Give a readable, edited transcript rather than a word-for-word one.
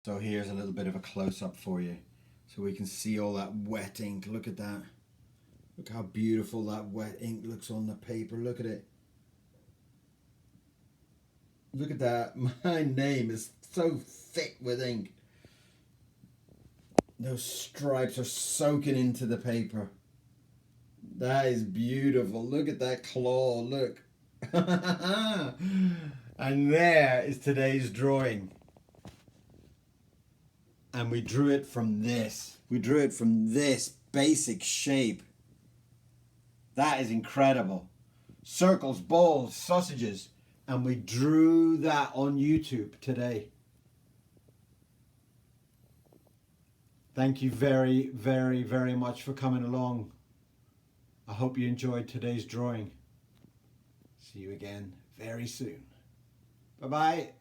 So here's a little bit of a close-up for you so we can see all that wet ink. Look at that. Look how beautiful that wet ink looks on the paper. Look at it. Look at that. My name is so thick with ink. Those stripes are soaking into the paper. That is beautiful. Look at that claw. Look. And there is today's drawing. And we drew it from this. We drew it from this basic shape. That is incredible. Circles, balls, sausages. And we drew that on YouTube today. Thank you very, very, very much for coming along. I hope you enjoyed today's drawing. See you again very soon. Bye-bye.